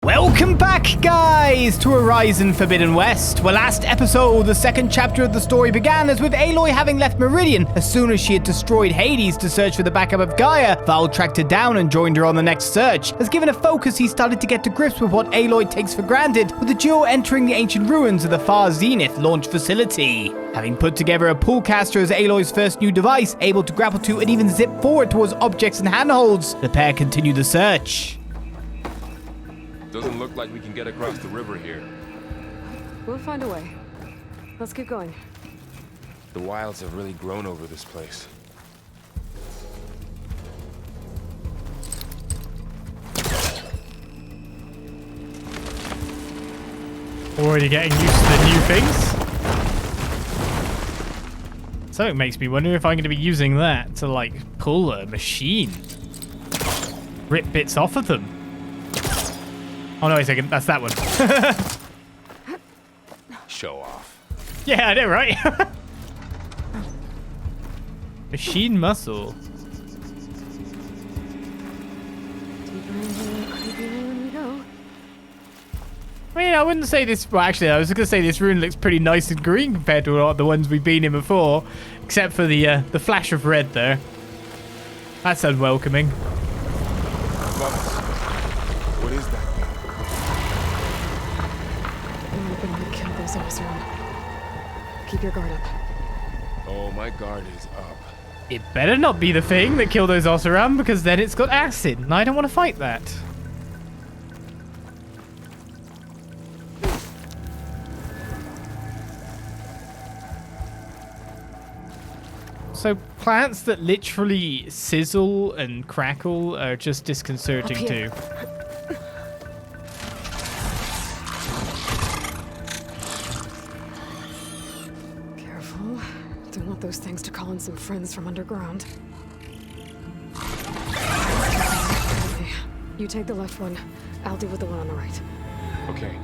Welcome back, guys, to Horizon Forbidden West. Well, last episode, the second chapter of the story began as with Aloy having left Meridian as soon as she had destroyed Hades to search for the backup of Gaia. Val tracked her down and joined her on the next search. As given a focus, he started to get to grips with what Aloy takes for granted, with the duo entering the ancient ruins of the far Zenith launch facility. Having put together a pullcaster as Aloy's first new device, able to grapple to and even zip forward towards objects and handholds, the pair continue the search. Doesn't look like we can get across the river here. We'll find a way. Let's keep going. The wilds have really grown over this place. Already getting used to the new things. So it makes me wonder if I'm going to be using that to, like, pull a machine. Rip bits off of them. Oh, no, wait a second. That's that one. Show off. Yeah, I know, right? Machine muscle. Deeper into the creepy ruin we go. I mean, I wouldn't say this... Well, actually, I was going to say this rune looks pretty nice and green compared to a lot of the ones we've been in before. Except for the flash of red there. That's unwelcoming. What is that thing? We're gonna kill those Oseram. Keep your guard up. Oh, my guard is up. It better not be the thing that killed those Oseram, because then it's got acid, and I don't want to fight that. So plants that literally sizzle and crackle are just disconcerting too. Careful. Don't want those things to call in some friends from underground. Okay. You take the left one. I'll deal with the one on the right. Okay.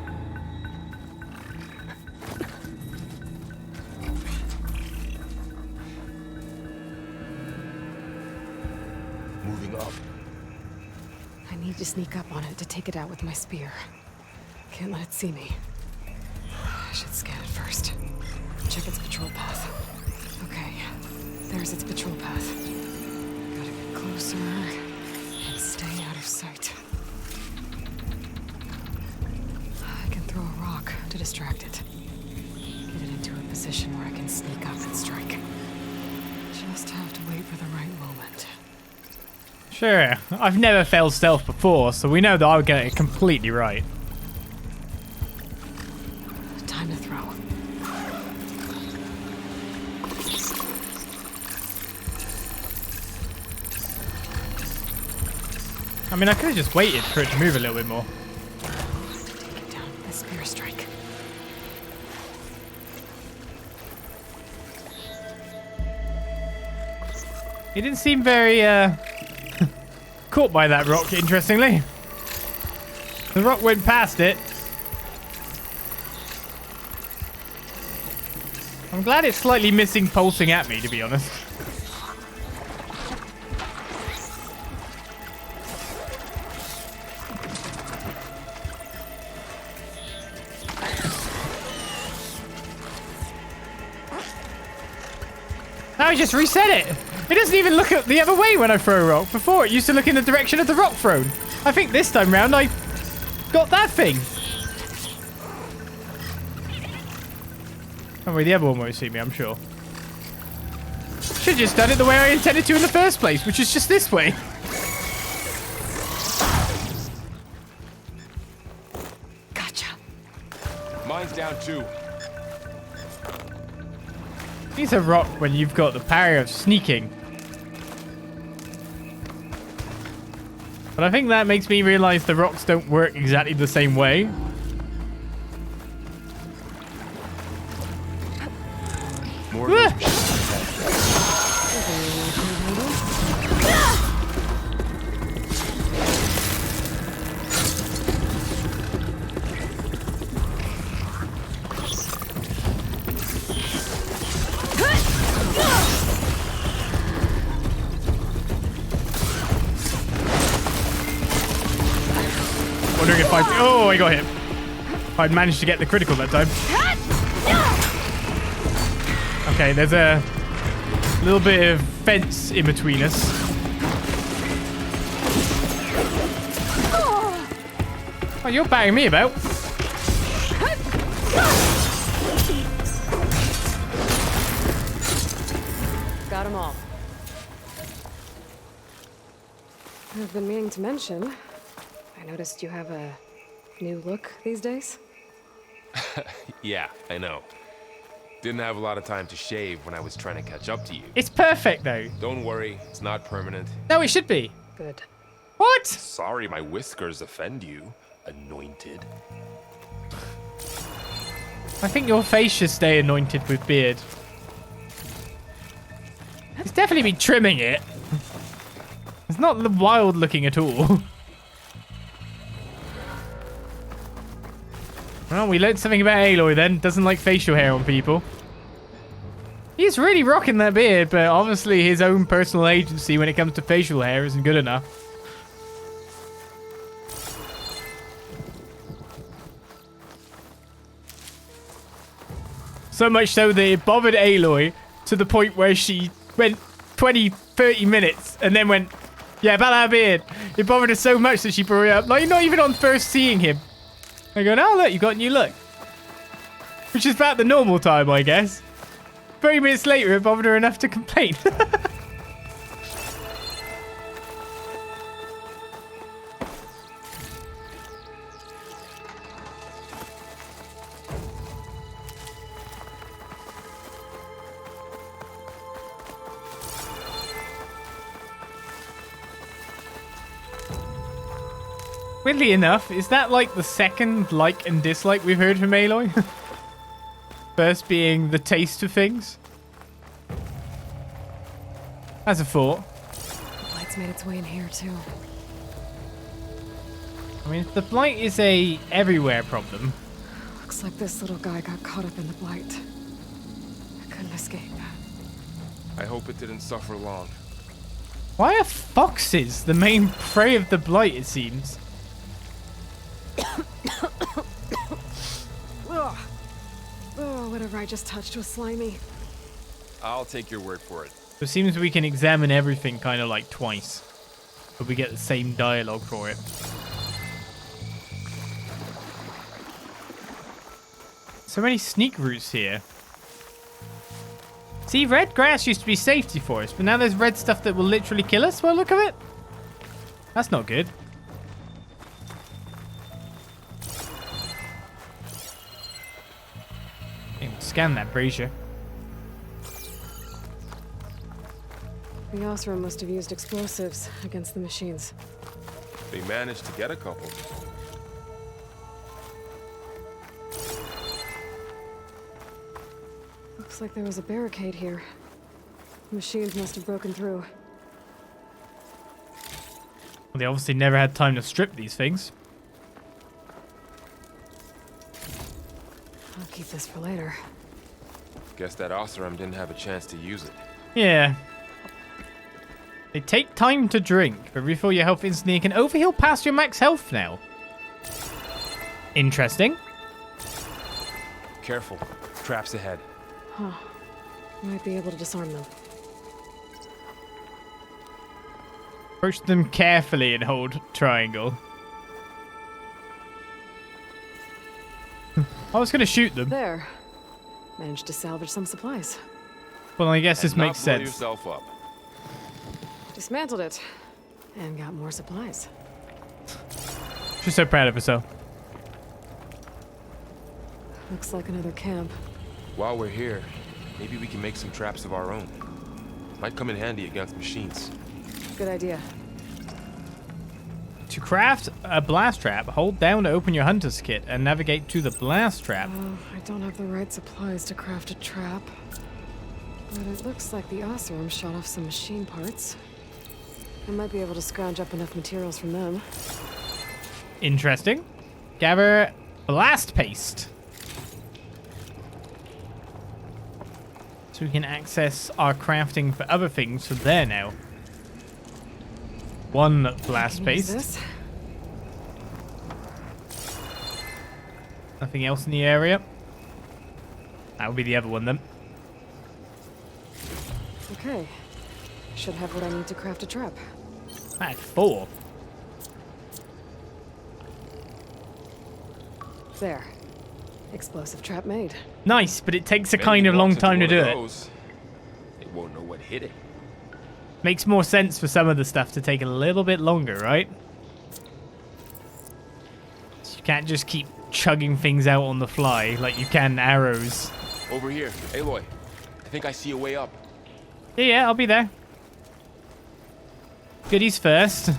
Moving up. I need to sneak up on it to take it out with my spear. Can't let it see me. I should scan it first. Check its patrol path. Okay, there's its patrol path. Gotta get closer and stay out of sight. I can throw a rock to distract it. Get it into a position where I can sneak up and strike. Just have to wait for the right moment. Sure, I've never failed stealth before, so we know that I'll get it completely right. Time to throw. I mean, I could have just waited for it to move a little bit more. Take it down with a spear strike. He didn't seem very, caught by that rock, interestingly. The rock went past it. I'm glad it's slightly missing pulsing at me, to be honest. Now I just reset it. It doesn't even look at the other way when I throw a rock. Before, it used to look in the direction of the rock thrown. I think this time round, I got that thing. Oh, wait, the other one won't see me, I'm sure. Should've just done it the way I intended to in the first place, which is just this way. Gotcha. Mine's down too. He's a rock when you've got the power of sneaking. But I think that makes me realize the rocks don't work exactly the same way. More of those machines. Wondering if I... Oh! Oh, I got him. I'd managed to get the critical that time. Okay, there's a little bit of fence in between us. Oh, you're batting me about. Got them all. I've been meaning to mention, I noticed you have a new look these days. Yeah, I know. Didn't have a lot of time to shave when I was trying to catch up to you. It's perfect, though. Don't worry, it's not permanent. No, it should be. Good. What? Sorry my whiskers offend you, anointed. I think your face should stay anointed with beard. He's definitely been trimming it. It's not wild looking at all. Well, we learned something about Aloy then. Doesn't like facial hair on people. He's really rocking that beard, but obviously his own personal agency when it comes to facial hair isn't good enough. So much so that it bothered Aloy to the point where she went 20, 30 minutes and then went, yeah, about that beard. It bothered her so much that she brought it up. Like, not even on first seeing him. I go, oh, look, you got a new look. Which is about the normal time, I guess. 30 minutes later, it bothered her enough to complain. Weirdly enough, is that like the second like and dislike we've heard from Aloy? First being the taste of things. As a thought. The blight's made its way in here too. I mean, if the blight is a everywhere problem. Looks like this little guy got caught up in the blight. I couldn't escape. I hope it didn't suffer long. Why are foxes the main prey of the blight, it seems? Oh, whatever I just touched was slimy. I'll take your word for it. So it seems we can examine everything kind of like twice. But we get the same dialogue for it. So many sneak routes here. See, red grass used to be safety for us, but now there's red stuff that will literally kill us. Well, look at it. That's not good. Scan that brazier. The Osram must have used explosives against the machines. They managed to get a couple. Looks like there was a barricade here. The machines must have broken through. Well, they obviously never had time to strip these things. I'll keep this for later. Guess that Osram didn't have a chance to use it. Yeah. They take time to drink, but refill your health instantly and can overheal past your max health now. Interesting. Careful. Traps ahead. Huh. Might be able to disarm them. Approach them carefully and hold triangle. I was going to shoot them. There. Managed to salvage some supplies. Well, I guess this And not makes blow sense. yourself up. Dismantled it. And got more supplies. She's so proud of herself. Looks like another camp. While we're here, maybe we can make some traps of our own. Might come in handy against machines. Good idea. To craft a blast trap, hold down to open your hunter's kit and navigate to the blast trap. Oh, I don't have the right supplies to craft a trap. But it looks like the Osram shot off some machine parts. I might be able to scrounge up enough materials from them. Interesting. Gather blast paste. So we can access our crafting for other things from there now. One blast Can use paste. this. Nothing else in the area. That would be the other one then. Okay. Should have what I need to craft a trap. I had 4. There. Explosive trap made. Nice, but it takes a If kind of anything long walks into time to one do of it. those, they won't know what hit it. Makes more sense for some of the stuff to take a little bit longer, right? So you can't just keep chugging things out on the fly like you can arrows. Over here, Aloy. I think I see a way up. Yeah, I'll be there. Goodies first.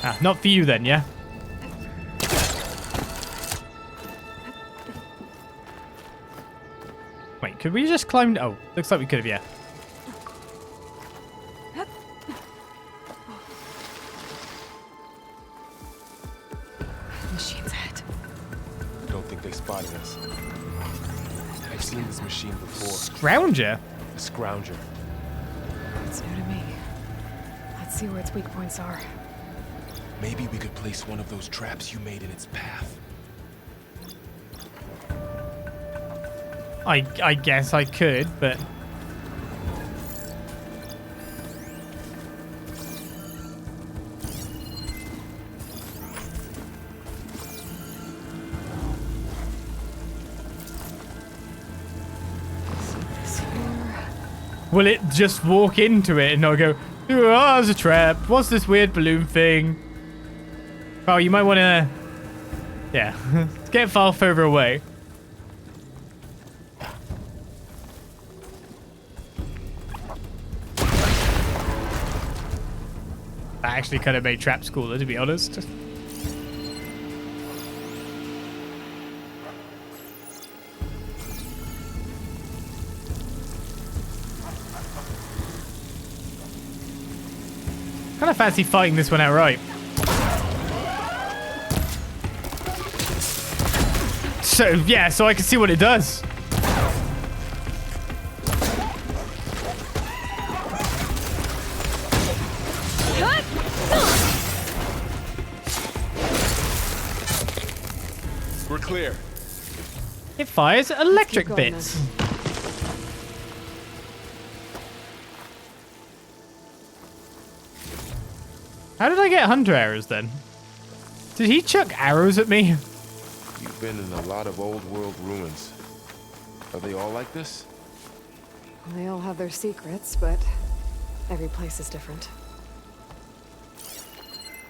Ah, not for you then, yeah? Wait, could we just climb? Oh, looks like we could have, yeah. Machine's head. Don't think they spotted us. I've seen this machine before. Scrounger? A scrounger. It's new to me. Let's see where its weak points are. Maybe we could place one of those traps you made in its path. I guess I could, but... This here. Will it just walk into it and I'll go, oh, there's a trap. What's this weird balloon thing? Oh, you might want to... Yeah, get far further away. That actually kind of made traps cooler, to be honest. Kind of fancy fighting this one outright. So, yeah, so I can see what it does. We're clear. It fires electric Keep going, bits. then. How did I get hunter arrows then? Did he chuck arrows at me? You've been in a lot of old world ruins. Are they all like this? They all have their secrets, but every place is different.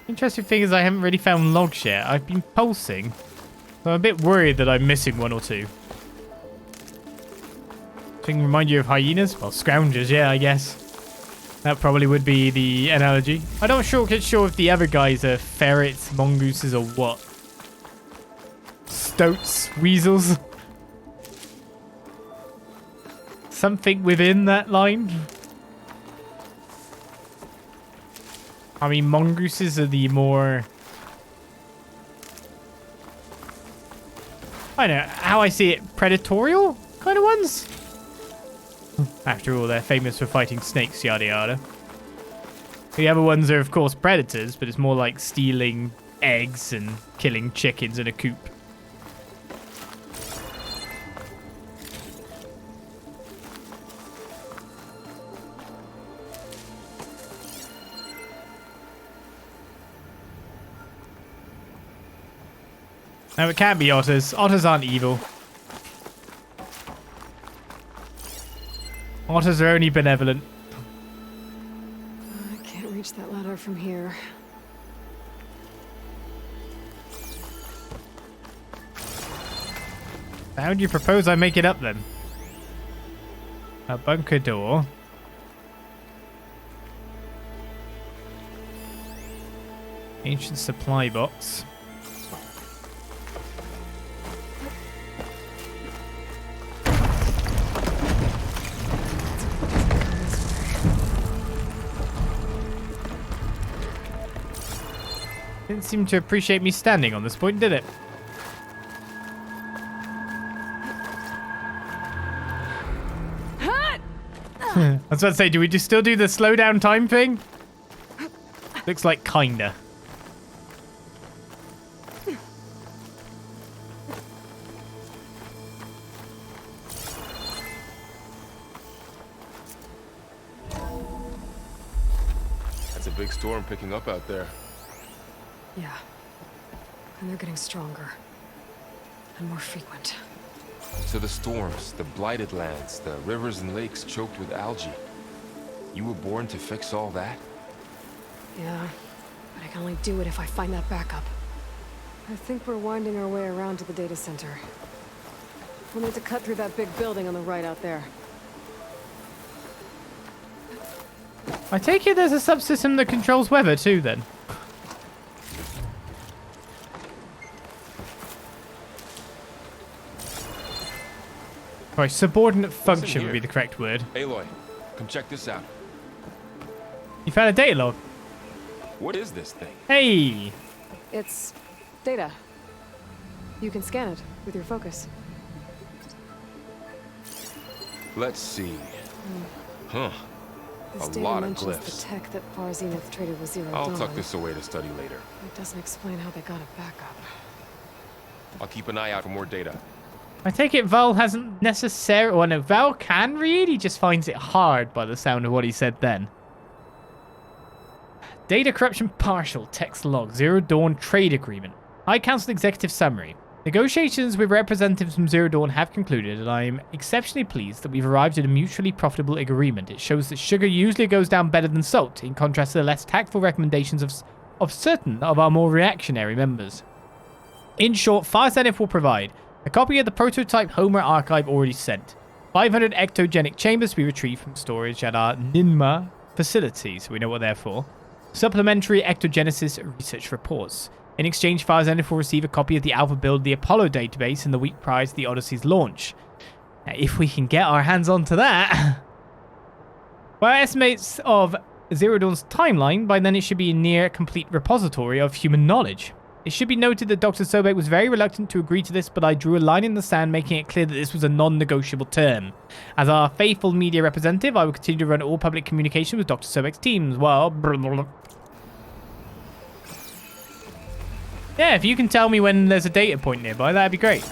Interesting thing is I haven't really found logs yet. I've been pulsing. So I'm a bit worried that I'm missing one or two. Thing remind you of hyenas? Well, scroungers, yeah, I guess. That probably would be the analogy. I'm not sure if the other guys are ferrets, mongooses, or what. Stoats, weasels. Something within that line. I mean, mongooses are the more... I don't know, how I see it, predatorial kind of ones? After all, they're famous for fighting snakes, yada yada. The other ones are, of course, predators, but it's more like stealing eggs and killing chickens in a coop. No, it can't be otters. Otters aren't evil. Otters are only benevolent. I can't reach that ladder from here. How do you propose I make it up then? A bunker door. Ancient supply box. Didn't seem to appreciate me standing on this point, did it? I was about to say, do we just still do the slow down time thing? Looks like kinda. That's a big storm picking up out there. Yeah. And they're getting stronger. And more frequent. So the storms, the blighted lands, the rivers and lakes choked with algae. You were born to fix all that? Yeah. But I can only do it if I find that backup. I think we're winding our way around to the data center. We'll need to cut through that big building on the right out there. I take it there's a subsystem that controls weather too, then. Right, subordinate function would be the correct word. Aloy, come check this out. You found a data log. What is this thing? Hey! It's data. You can scan it with your focus. Let's see. Huh. This A data lot of mentions glyphs. the tech that Far Zenith traded with Zero I'll Dawn. tuck this away to study later. It doesn't explain how they got it back up. I'll keep an eye out for more data. I take it Val hasn't necessarily... Well, no, Val can read. He just finds it hard by the sound of what he said then. Data corruption partial. Text log. Zero Dawn trade agreement. High Council executive summary. Negotiations with representatives from Zero Dawn have concluded, and I am exceptionally pleased that we've arrived at a mutually profitable agreement. It shows that sugar usually goes down better than salt, in contrast to the less tactful recommendations of certain of our more reactionary members. In short, Far Zenith will provide a copy of the prototype Homer archive already sent, 500 ectogenic chambers to be retrieved from storage at our Ninma facilities, we know what they're for, supplementary ectogenesis research reports. In exchange, Far Zenith will receive a copy of the alpha build of the Apollo database in the week prior to the Odyssey's launch. Now, if we can get our hands onto that... By estimates of Zero Dawn's timeline, by then it should be a near complete repository of human knowledge. It should be noted that Dr. Sobek was very reluctant to agree to this, but I drew a line in the sand, making it clear that this was a non-negotiable term. As our faithful media representative, I will continue to run all public communication with Dr. Sobek's teams. Well, yeah, if you can tell me when there's a data point nearby, that'd be great.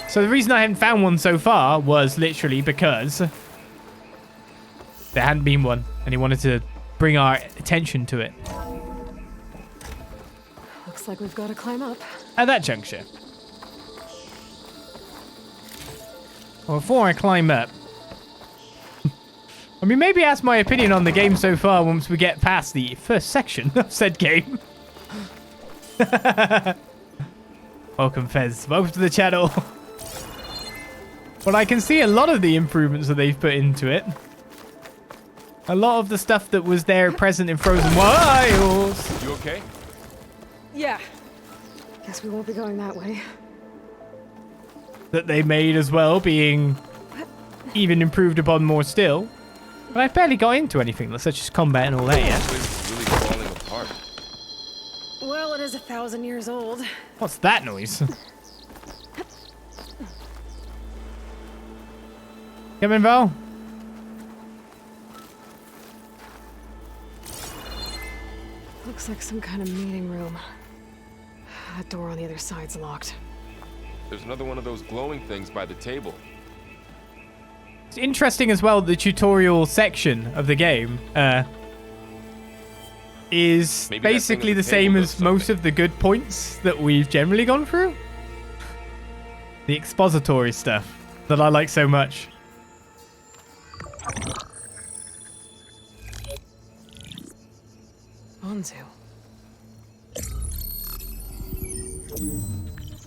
So the reason I haven't found one so far was literally because there hadn't been one, and he wanted to bring our attention to it. Looks like we've got to climb up. At that juncture. Well, before I climb up... I mean, maybe ask my opinion on the game so far once we get past the first section of said game. Welcome, Fez. Welcome to the channel. Well, I can see a lot of the improvements that they've put into it. A lot of the stuff that was there present in Frozen Wilds. You okay? Yeah. Guess we won't be going that way. That they made as well, being even improved upon more still. But I've barely got into anything, such as combat and all that yet. It's really falling apart. Well, it is 1,000 years old. What's that noise? Come in, Val. Looks like some kind of meeting room. That door on the other side's locked. There's another one of those glowing things by the table. It's interesting as well, the tutorial section of the game is Maybe that thing basically at the the same table as does most of the good points that we've generally gone through. The expository stuff that I like so much. Onzu.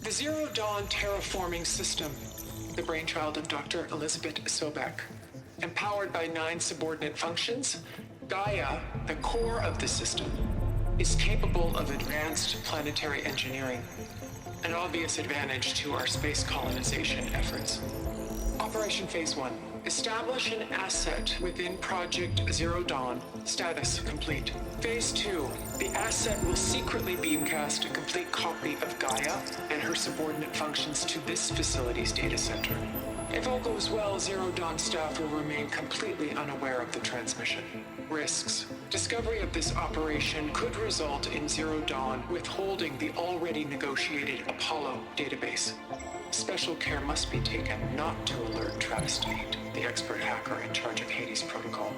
The Zero Dawn terraforming system, the brainchild of Dr. Elizabeth Sobek. Empowered by 9 subordinate functions, Gaia, the core of the system, is capable of advanced planetary engineering, an obvious advantage to our space colonization efforts. Operation Phase 1. Establish an asset within Project Zero Dawn. Status complete. Phase 2. The asset will secretly beamcast a complete copy of Gaia and her subordinate functions to this facility's data center. If all goes well, Zero Dawn staff will remain completely unaware of the transmission. Risks. Discovery of this operation could result in Zero Dawn withholding the already negotiated Apollo database. Special care must be taken not to alert Travis Tate, the expert hacker in charge of Hades Protocol.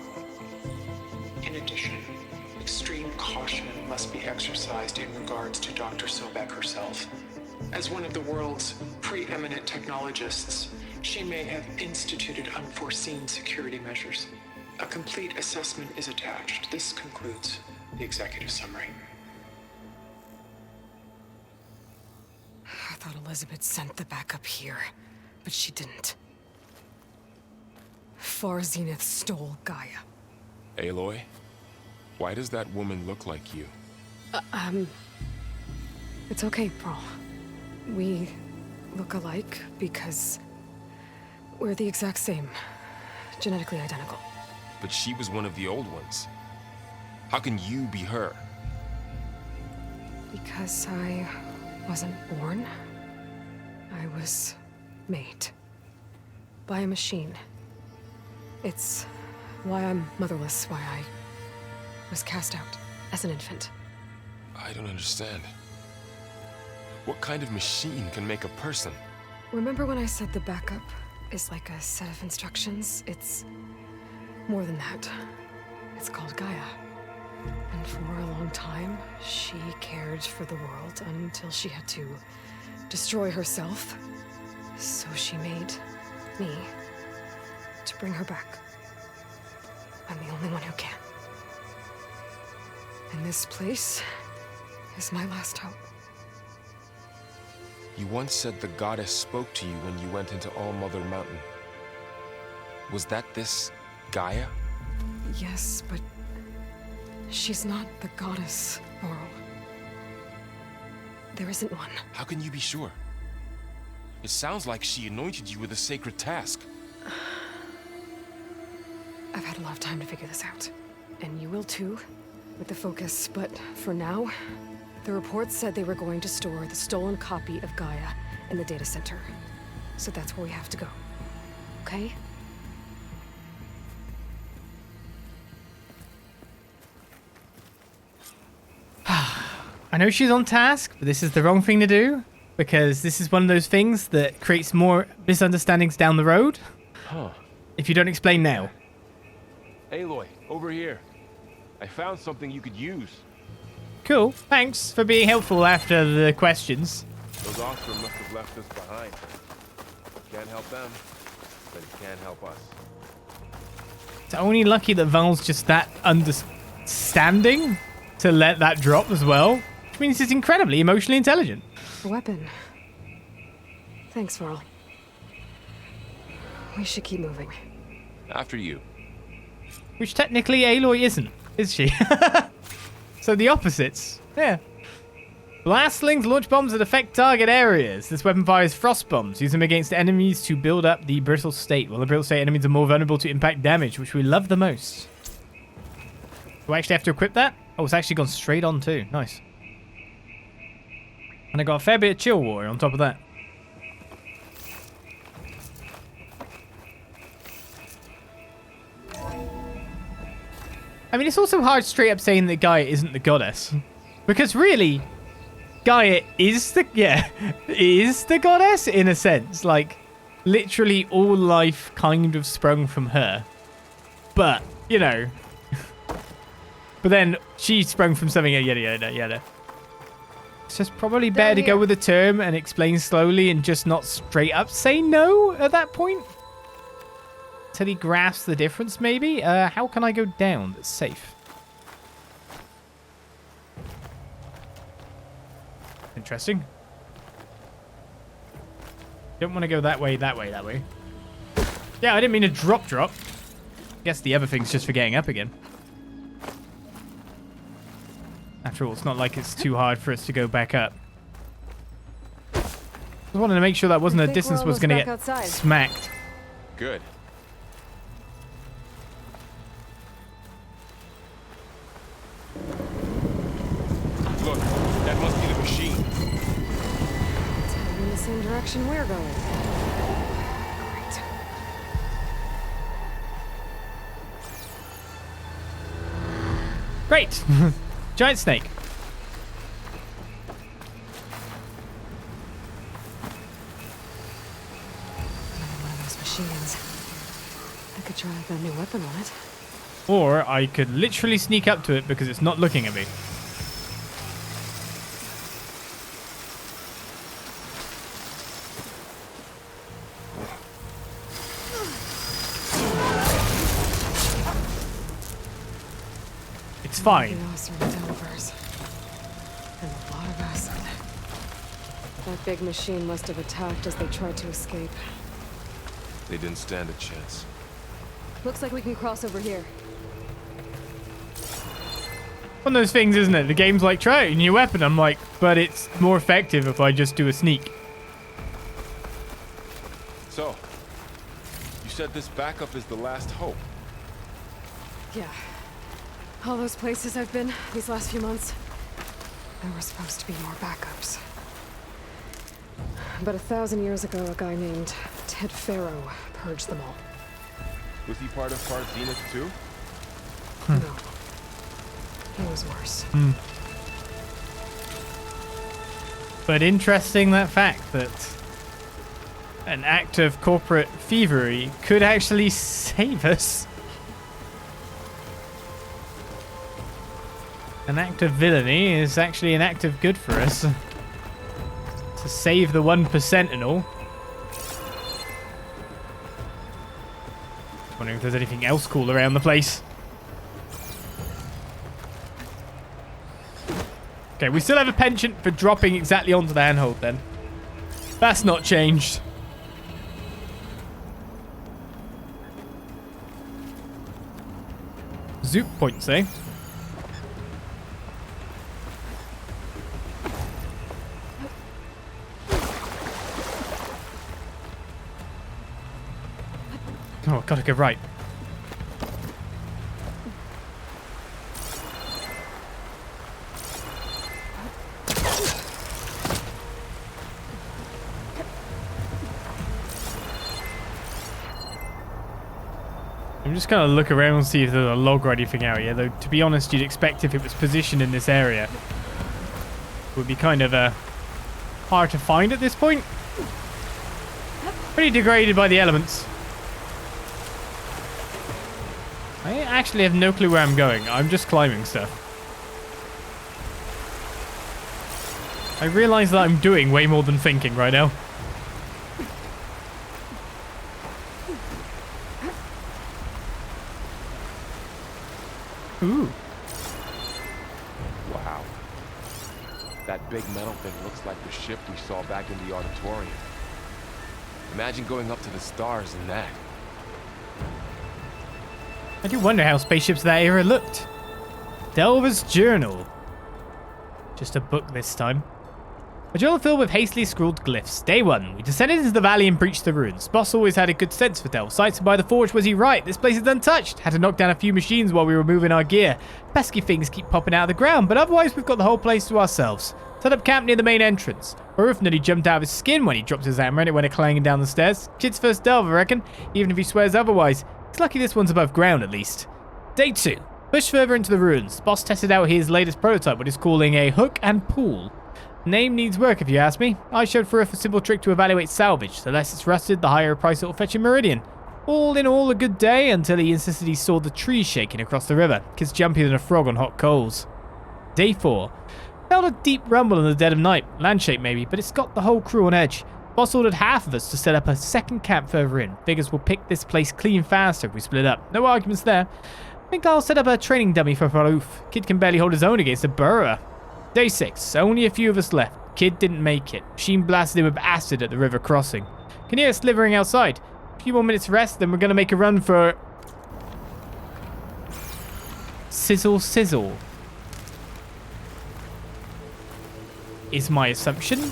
In addition, extreme caution must be exercised in regards to Dr. Sobek herself. As one of the world's preeminent technologists, she may have instituted unforeseen security measures. A complete assessment is attached. This concludes the executive summary. I thought Elizabeth sent the backup here, but she didn't. Zenith stole Gaia. Aloy? Why does that woman look like you? It's okay, Pearl. We look alike because we're the exact same. Genetically identical. But she was one of the old ones. How can you be her? Because I wasn't born. I was made. By a machine. It's why I'm motherless, why I was cast out as an infant. I don't understand. What kind of machine can make a person? Remember when I said the backup is like a set of instructions? It's more than that. It's called Gaia. And for a long time, she cared for the world until she had to destroy herself. So she made me to bring her back. I'm the only one who can. And this place is my last hope. You once said the goddess spoke to you when you went into All Mother Mountain. Was that this Gaia? Yes, but she's not the goddess, Laurel. There isn't one. How can you be sure? It sounds like she anointed you with a sacred task. I've had a lot of time to figure this out. And you will too, with the focus. But for now, the reports said they were going to store the stolen copy of Gaia in the data center. So that's where we have to go. Okay? I know she's on task, but this is the wrong thing to do. Because this is one of those things that creates more misunderstandings down the road. Huh. If you don't explain now. Aloy, over here. I found something you could use. Cool. Thanks for being helpful after the questions. Those Ostrom must have left us behind. Can't help them, but it can help us. It's only lucky that Val's just that understanding to let that drop as well. Which means he's incredibly emotionally intelligent. A weapon. Thanks, Varl. We should keep moving. After you. Which technically Aloy isn't, is she? So the opposites. Yeah. Blast slings launch bombs that affect target areas. This weapon fires frost bombs. Use them against enemies to build up the brittle state. While the brittle state enemies are more vulnerable to impact damage, which we love the most. Do I actually have to equip that? Oh, it's actually gone straight on too. Nice. And I got a fair bit of chill water on top of that. I mean, it's also hard straight up saying that Gaia isn't the goddess. Because really, Gaia is the goddess in a sense. Like, literally all life kind of sprung from her. But, you know. But then she sprung from something, yada, yada, yada. It's just probably better to go with the term and explain slowly and just not straight up say no at that point. Till he grasps the difference, maybe? How can I go down that's safe? Interesting. Don't want to go that way, that way, that way. Yeah, I didn't mean to drop. Guess the other thing's just for getting up again. After all, it's not like it's too hard for us to go back up. I wanted to make sure that wasn't a distance was going to get smacked. Good. Look, that must be the machine. It's heading in the same direction we're going. Great. Giant snake. Another one of those machines. I could try out that new weapon on it. Or I could literally sneak up to it because it's not looking at me. It's fine. Us are Delvers. And a lot of acid. That big machine must have attacked as they tried to escape. They didn't stand a chance. Looks like we can cross over here. One of those things, isn't it? The game's like, try a new weapon. I'm like, but it's more effective if I just do a sneak. So, you said this backup is the last hope. Yeah. All those places I've been these last few months, there were supposed to be more backups. But 1,000 years ago, a guy named Ted Pharaoh purged them all. Was he part of Zenith too? No. He was worse. But interesting that fact that an act of corporate thievery could actually save us. An act of villainy is actually an act of good for us. To save the 1% and all. Wondering if there's anything else cool around the place. Okay, we still have a penchant for dropping exactly onto the handhold then. That's not changed. Zoop points, eh? Oh, gotta go right. I'm just gonna look around and see if there's a log or anything out here, though to be honest, you'd expect if it was positioned in this area, it would be kind of hard to find at this point. Pretty degraded by the elements. I actually have no clue where I'm going. I'm just climbing stuff. I realize that I'm doing way more than thinking right now. Ooh. Wow. That big metal thing looks like the ship we saw back in the auditorium. Imagine going up to the stars in that. I do wonder how spaceships of that era looked. Delver's Journal. Just a book this time. A journal filled with hastily scrawled glyphs. Day 1. We descended into the valley and breached the ruins. Boss always had a good sense for Del. Sighted by the forge, was he right? This place is untouched. Had to knock down a few machines while we were moving our gear. Pesky things keep popping out of the ground, but otherwise we've got the whole place to ourselves. Set up camp near the main entrance. Oruf nearly jumped out of his skin when he dropped his hammer and it went clanging down the stairs. Kid's first delve, I reckon, even if he swears otherwise. It's lucky this one's above ground, at least. Day 2. Push further into the ruins. Boss tested out his latest prototype, what he's calling a hook and pull. Name needs work, if you ask me. I showed Oruf a simple trick to evaluate salvage. The less it's rusted, the higher a price it'll fetch in Meridian. All in all, a good day until he insisted he saw the trees shaking across the river. Kid's jumpier than a frog on hot coals. Day 4. Felt a deep rumble in the dead of night. Landshape maybe, but it's got the whole crew on edge. Boss ordered half of us to set up a second camp further in. Figures we'll pick this place clean faster if we split up. No arguments there. I think I'll set up a training dummy for Oruf. Kid can barely hold his own against a burrower. Day 6. Only a few of us left. Kid didn't make it. Machine blasted him with acid at the river crossing. Can hear us slithering outside. A few more minutes rest, then we're going to make a run for... Sizzle Sizzle. Is my assumption.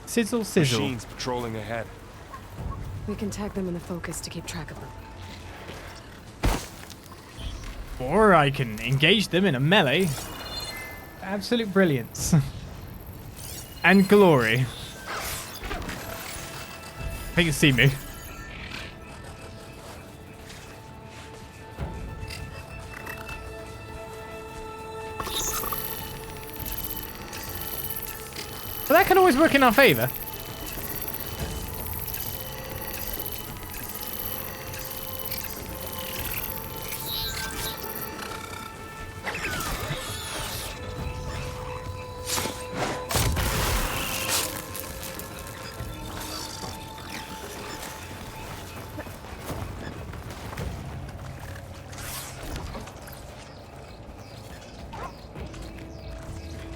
Sizzle Sizzle. Machines patrolling ahead. We can tag them in the focus to keep track of them. Or I can engage them in a melee. Absolute brilliance. And glory. I think you see me. But can always work in our favor.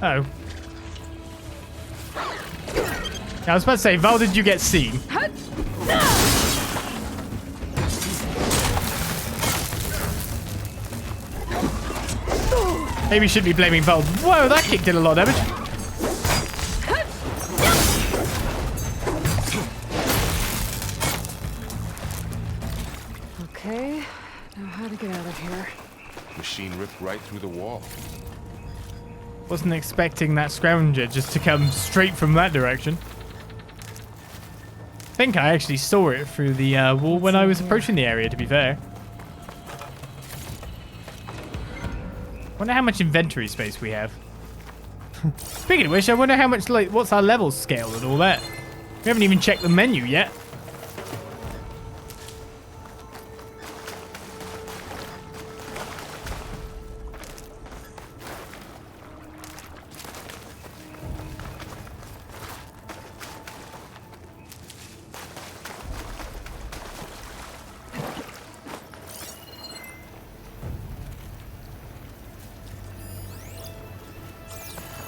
Oh. I was about to say, Val, did you get seen? Maybe we shouldn't be blaming Val. Whoa, that kick did a lot of damage. Okay, now how to get out of here. Machine ripped right through the wall. Wasn't expecting that scrounger just to come straight from that direction. I think I actually saw it through the wall when I was approaching the area, to be fair. Wonder how much inventory space we have. Speaking of which, I wonder how much, like, what's our level scale and all that. We haven't even checked the menu yet.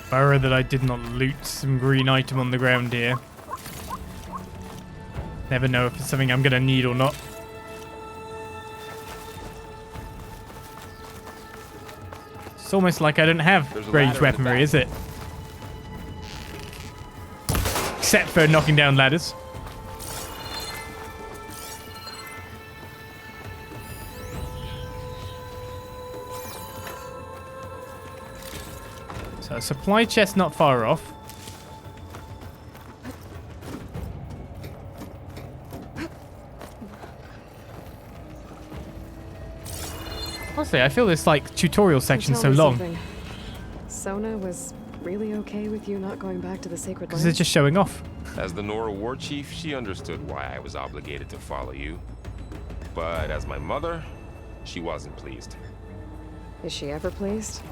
Borrow that I did not loot some green item on the ground here. Never know if it's something I'm gonna need or not. It's almost like I don't have ranged weaponry, is it? Except for knocking down ladders. So a supply chest not far off. Honestly, I feel this like tutorial section so long. Something. Sona was really okay with you not going back to the sacred Because they're land? just showing off. As the Nora war chief, she understood why I was obligated to follow you. But as my mother, she wasn't pleased. Is she ever pleased?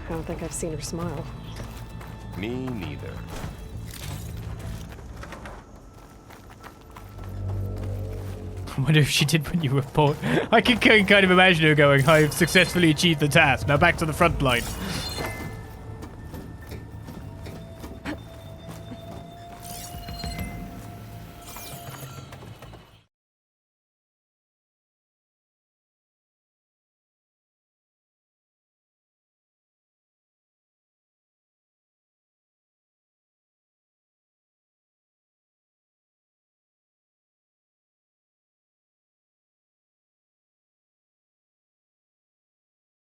I don't think I've seen her smile. Me neither. I wonder if she did when you report. I can kind of imagine her going, I've successfully achieved the task. Now back to the front line.